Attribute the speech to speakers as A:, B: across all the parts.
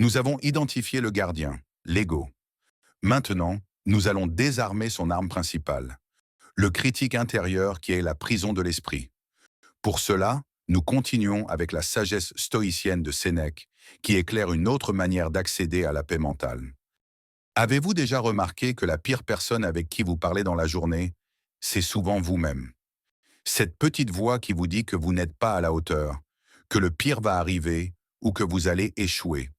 A: Nous avons identifié le gardien, l'ego. Maintenant, nous allons désarmer son arme principale, le critique intérieur qui est la prison de l'esprit. Pour cela, nous continuons avec la sagesse stoïcienne de Sénèque, qui éclaire une autre manière d'accéder à la paix mentale. Avez-vous déjà remarqué que la pire personne avec qui vous parlez dans la journée, c'est souvent vous-même? Cette petite voix qui vous dit que vous n'êtes pas à la hauteur, que le pire va arriver ou que vous allez échouer.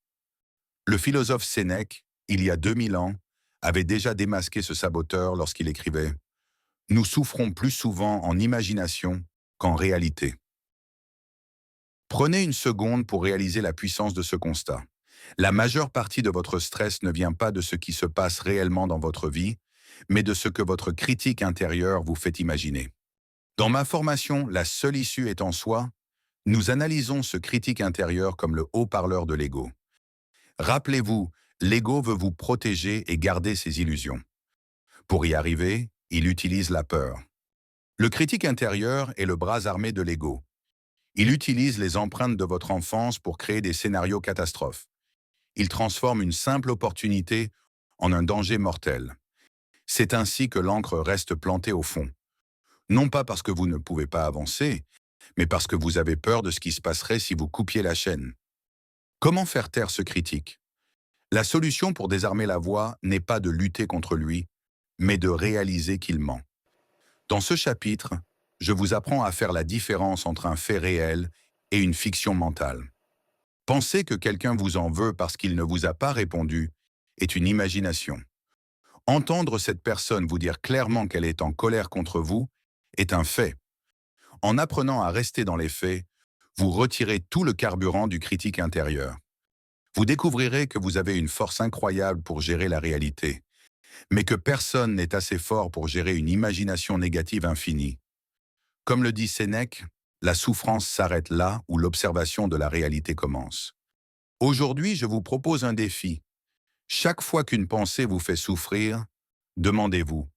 A: Le philosophe Sénèque, il y a 2000 ans, avait déjà démasqué ce saboteur lorsqu'il écrivait « Nous souffrons plus souvent en imagination qu'en réalité ». Prenez une seconde pour réaliser la puissance de ce constat. La majeure partie de votre stress ne vient pas de ce qui se passe réellement dans votre vie, mais de ce que votre critique intérieure vous fait imaginer. Dans ma formation « La seule issue est en soi », nous analysons ce critique intérieur comme le haut-parleur de l'ego. Rappelez-vous, l'ego veut vous protéger et garder ses illusions. Pour y arriver, il utilise la peur. Le critique intérieur est le bras armé de l'ego. Il utilise les empreintes de votre enfance pour créer des scénarios catastrophes. Il transforme une simple opportunité en un danger mortel. C'est ainsi que l'encre reste plantée au fond. Non pas parce que vous ne pouvez pas avancer, mais parce que vous avez peur de ce qui se passerait si vous coupiez la chaîne. Comment faire taire ce critique? La solution pour désarmer la voix n'est pas de lutter contre lui, mais de réaliser qu'il ment. Dans ce chapitre, je vous apprends à faire la différence entre un fait réel et une fiction mentale. Penser que quelqu'un vous en veut parce qu'il ne vous a pas répondu est une imagination. Entendre cette personne vous dire clairement qu'elle est en colère contre vous est un fait. En apprenant à rester dans les faits, vous retirez tout le carburant du critique intérieur. Vous découvrirez que vous avez une force incroyable pour gérer la réalité, mais que personne n'est assez fort pour gérer une imagination négative infinie. Comme le dit Sénèque, la souffrance s'arrête là où l'observation de la réalité commence. Aujourd'hui, je vous propose un défi. Chaque fois qu'une pensée vous fait souffrir, demandez-vous,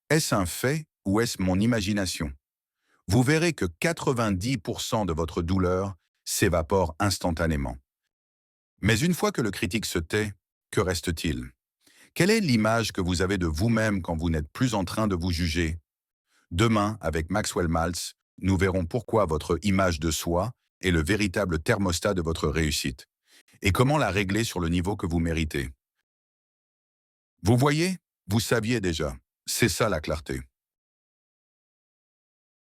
A: est-ce un fait ou est-ce mon imagination? Vous verrez que 90% de votre douleur s'évapore instantanément. Mais une fois que le critique se tait, que reste-t-il? Quelle est l'image que vous avez de vous-même quand vous n'êtes plus en train de vous juger? Demain, avec Maxwell Maltz, nous verrons pourquoi votre image de soi est le véritable thermostat de votre réussite et comment la régler sur le niveau que vous méritez. Vous voyez, vous saviez déjà. C'est ça la clarté.